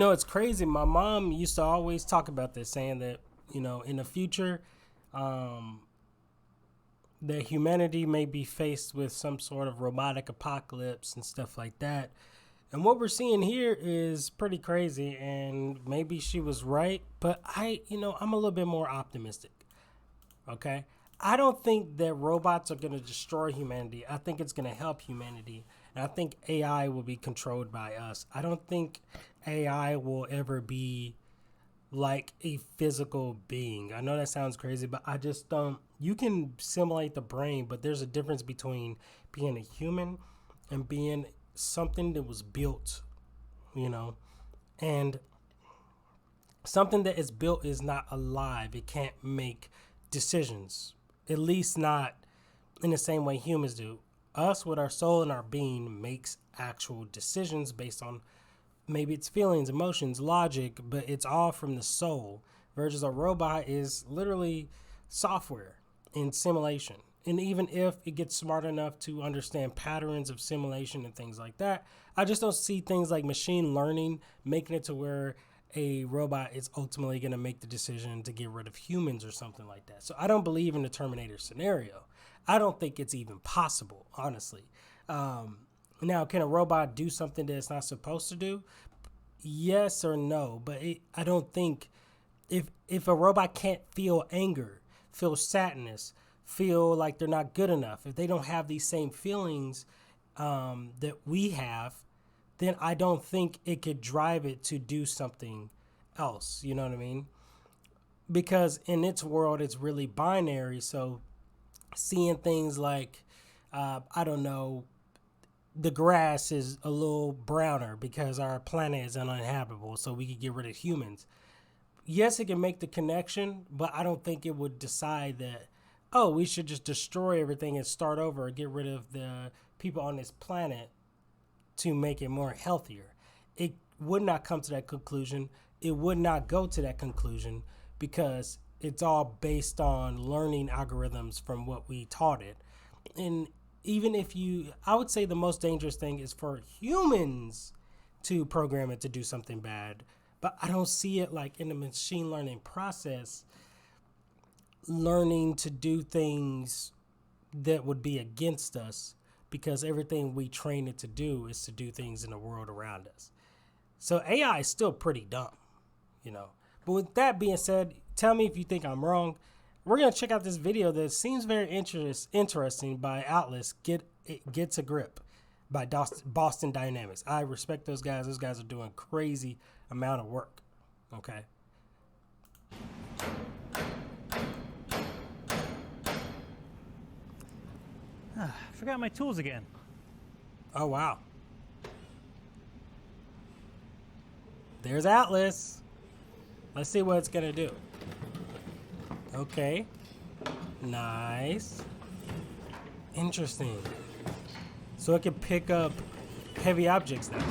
It's crazy. My mom used to always talk about this, saying that, in the future, um, that humanity may be faced with some sort of robotic apocalypse and stuff like that. And what we're seeing here is pretty crazy, and maybe she was right, but I'm a little bit more optimistic. Okay? I don't think that robots are going to destroy humanity. I think it's going to help humanity. And I think AI will be controlled by us. I don't think AI will ever be like a physical being. I know that sounds crazy, but I just don't. You can simulate the brain, but there's a difference between being a human and being something that was built, you know, and something that is built is not alive. It can't make decisions, at least not in the same way humans do. Us, with our soul and our being, makes actual decisions based on maybe it's feelings, emotions, logic, but it's all from the soul. Versus a robot is literally software in simulation. And even if it gets smart enough to understand patterns of simulation and things like that, I just don't see things like machine learning making it to where a robot is ultimately going to make the decision to get rid of humans or something like that. So I don't believe in the Terminator scenario. I don't think it's even possible, honestly. Now, can a robot do something that it's not supposed to do? Yes or no, but I don't think if a robot can't feel anger, feel sadness, feel like they're not good enough, if they don't have these same feelings that we have, then I don't think it could drive it to do something else. You know what I mean? Because in its world, it's really binary. So seeing things like, I don't know, the grass is a little browner because our planet is uninhabitable, so we could get rid of humans. Yes, it can make the connection, but I don't think it would decide that, oh, we should just destroy everything and start over and get rid of the people on this planet to make it more healthier. It would not come to that conclusion. It would not go to that conclusion because it's all based on learning algorithms from what we taught it. And even if I would say the most dangerous thing is for humans to program it to do something bad. But I don't see it like in the machine learning process, learning to do things that would be against us because everything we train it to do is to do things in the world around us. So AI is still pretty dumb, you know. But with that being said, tell me if you think I'm wrong. We're going to check out this video that seems very interesting by Atlas, Gets a Grip by Boston Dynamics. I respect those guys. Those guys are doing crazy amount of work. Okay. Forgot my tools again. Oh, wow. There's Atlas. Let's see what it's going to do. Okay. Nice. Interesting. So it can pick up heavy objects now.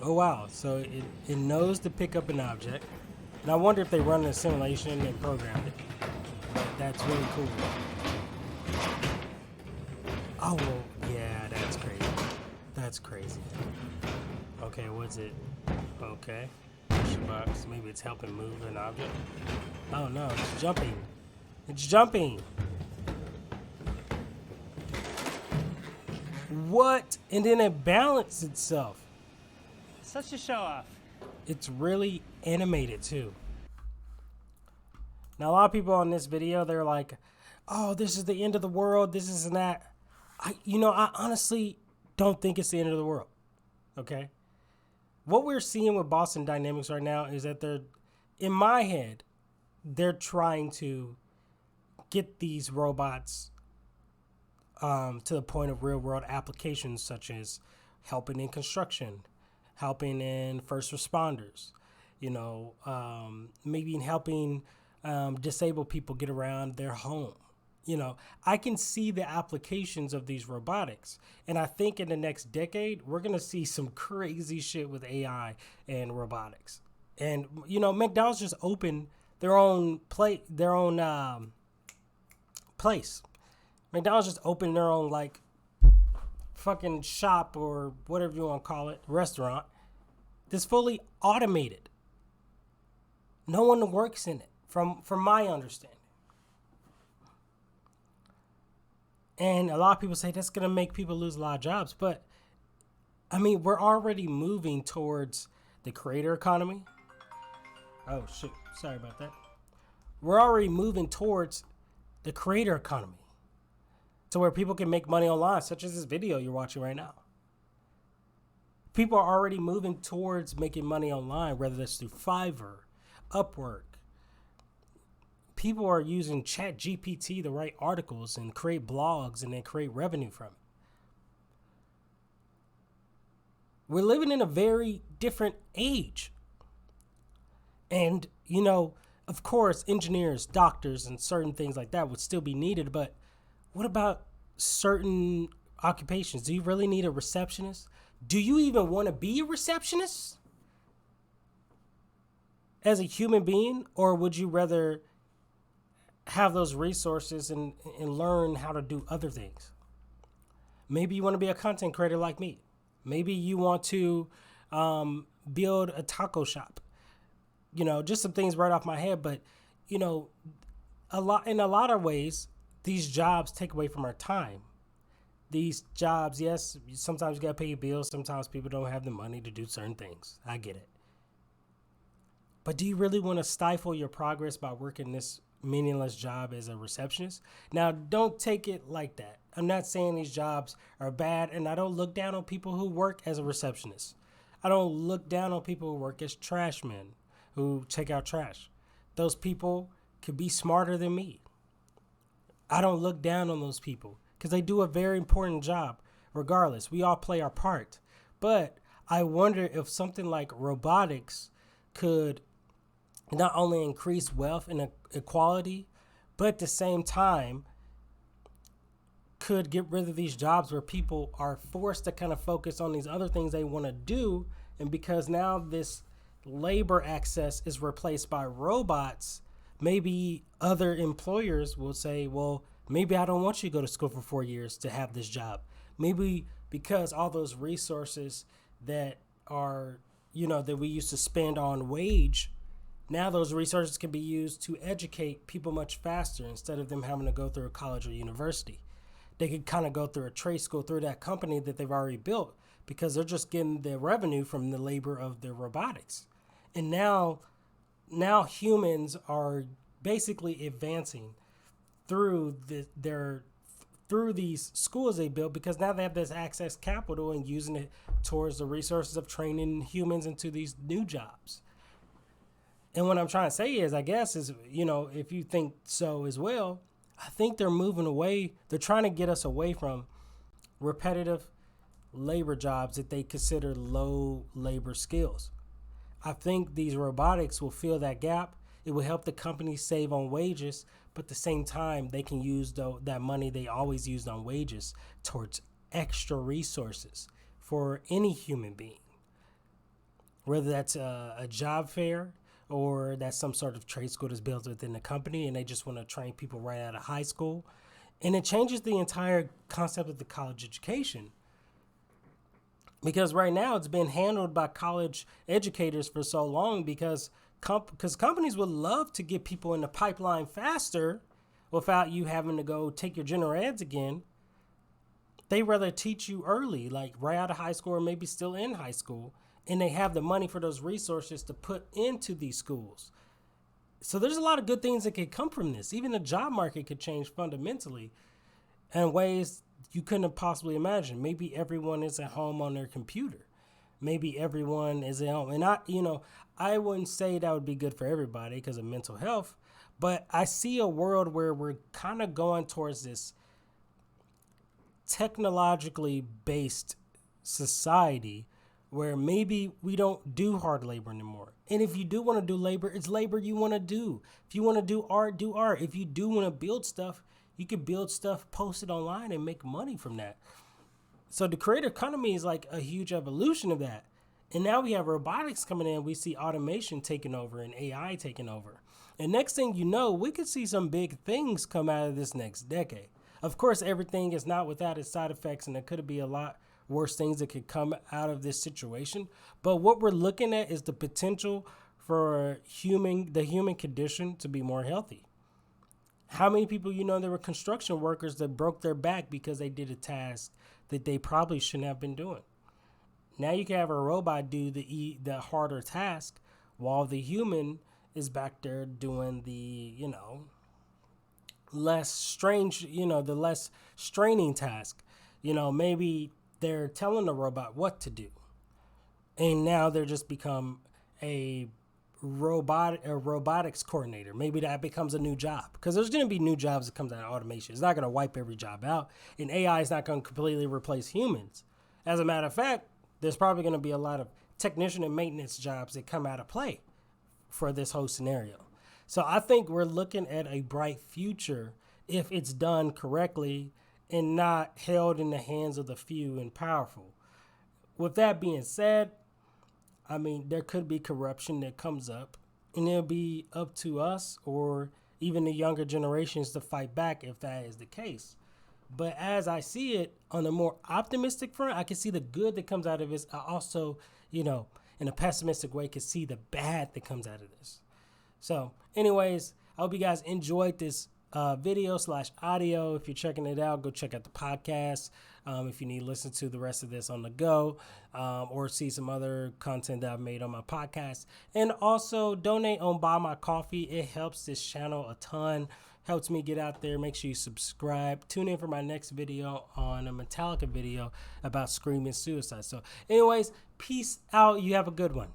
Oh, wow. So it knows to pick up an object. And I wonder if they run a simulation and programmed it. That's really cool. Oh, well, yeah, that's crazy. That's crazy. Okay, what's it? Okay. Push box. Maybe it's helping move an object. Oh, no, it's jumping. It's jumping. What? And then it balanced itself. Such a show off. It's really animated too. Now a lot of people on this video, they're like, oh, this is the end of the world, this is and that. I honestly don't think it's the end of the world. Okay? What we're seeing with Boston Dynamics right now is that in my head, they're trying to get these robots to the point of real world applications such as helping in construction, helping in first responders, maybe in helping disabled people get around their home. I can see the applications of these robotics. And I think in the next decade, we're going to see some crazy shit with AI and robotics. And, McDonald's just opened their own place. McDonald's just opened their own, fucking shop or whatever you want to call it, restaurant, that's fully automated. No one works in it, from my understanding. And a lot of people say that's going to make people lose a lot of jobs. But, I mean, we're already moving towards the creator economy. Oh, shoot. Sorry about that. We're already moving towards the creator economy to where people can make money online, such as this video you're watching right now. People are already moving towards making money online, whether that's through Fiverr, Upwork. People are using ChatGPT to write articles and create blogs and then create revenue from it. We're living in a very different age. And, you know, of course, engineers, doctors, and certain things like that would still be needed. But what about certain occupations? Do you really need a receptionist? Do you even want to be a receptionist as a human being? Or would you rather have those resources and learn how to do other things? Maybe you want to be a content creator like me. Maybe you want to build a taco shop. You know, just some things right off my head. But, you know, in a lot of ways, these jobs take away from our time. These jobs, yes, sometimes you got to pay your bills. Sometimes people don't have the money to do certain things. I get it. But do you really want to stifle your progress by working this meaningless job as a receptionist? Now, don't take it like that. I'm not saying these jobs are bad, and I don't look down on people who work as a receptionist. I don't look down on people who work as trash men, who take out trash. Those people could be smarter than me. I don't look down on those people because they do a very important job. Regardless, we all play our part. But I wonder if something like robotics could not only increase wealth and equality, but at the same time could get rid of these jobs where people are forced to kind of focus on these other things they want to do. And because now this labor access is replaced by robots, maybe other employers will say, well, maybe I don't want you to go to school for 4 years to have this job. Maybe because all those resources that are, you know, that we used to spend on wage, now those resources can be used to educate people much faster instead of them having to go through a college or university. They could kind of go through a trade school through that company that they've already built because they're just getting the revenue from the labor of their robotics. And now humans are basically advancing through through these schools they built because now they have this access capital and using it towards the resources of training humans into these new jobs. And what I'm trying to say is, I guess, is, you know, if you think so as well, I think they're moving away. They're trying to get us away from repetitive labor jobs that they consider low labor skills. I think these robotics will fill that gap. It will help the companies save on wages, but at the same time, they can use that money they always used on wages towards extra resources for any human being. Whether that's a job fair or that's some sort of trade school that's built within the company and they just want to train people right out of high school. And it changes the entire concept of the college education. Because right now it's been handled by college educators for so long because companies would love to get people in the pipeline faster without you having to go take your general eds again. They rather teach you early, like right out of high school or maybe still in high school, and they have the money for those resources to put into these schools. So there's a lot of good things that could come from this. Even the job market could change fundamentally in ways you couldn't have possibly imagined. Maybe everyone is at home on their computer. Maybe everyone is at home. And I wouldn't say that would be good for everybody because of mental health, but I see a world where we're kind of going towards this technologically based society where maybe we don't do hard labor anymore. And if you do want to do labor, it's labor you want to do. If you want to do art, do art. If you do want to build stuff, you can build stuff, post it online, and make money from that. So the creator economy is like a huge evolution of that. And now we have robotics coming in. We see automation taking over and AI taking over. And next thing you know, we could see some big things come out of this next decade. Of course, everything is not without its side effects, and there could be a lot worse things that could come out of this situation. But what we're looking at is the potential for the human condition to be more healthy. How many people there were construction workers that broke their back because they did a task that they probably shouldn't have been doing? Now you can have a robot do the harder task while the human is back there doing the, less strange, the less straining task. Maybe they're telling the robot what to do. And now they're just become a robotics coordinator. Maybe that becomes a new job, because there's going to be new jobs that comes out of automation. It's not going to wipe every job out, and AI is not going to completely replace humans. As a matter of fact, there's probably going to be a lot of technician and maintenance jobs that come out of play for this whole scenario. So I think we're looking at a bright future if it's done correctly and not held in the hands of the few and powerful. With that being said, I mean, there could be corruption that comes up, and it'll be up to us or even the younger generations to fight back if that is the case. But as I see it, on a more optimistic front, I can see the good that comes out of this. I also, in a pessimistic way, can see the bad that comes out of this. So, anyways, I hope you guys enjoyed this video/audio. If you're checking it out, go check out the podcast. If you need to listen to the rest of this on the go, or see some other content that I've made on my podcast. And also donate on Buy My Coffee. It helps this channel a ton. Helps me get out there. Make sure you subscribe. Tune in for my next video on a Metallica video about screaming suicide. So anyways, peace out. You have a good one.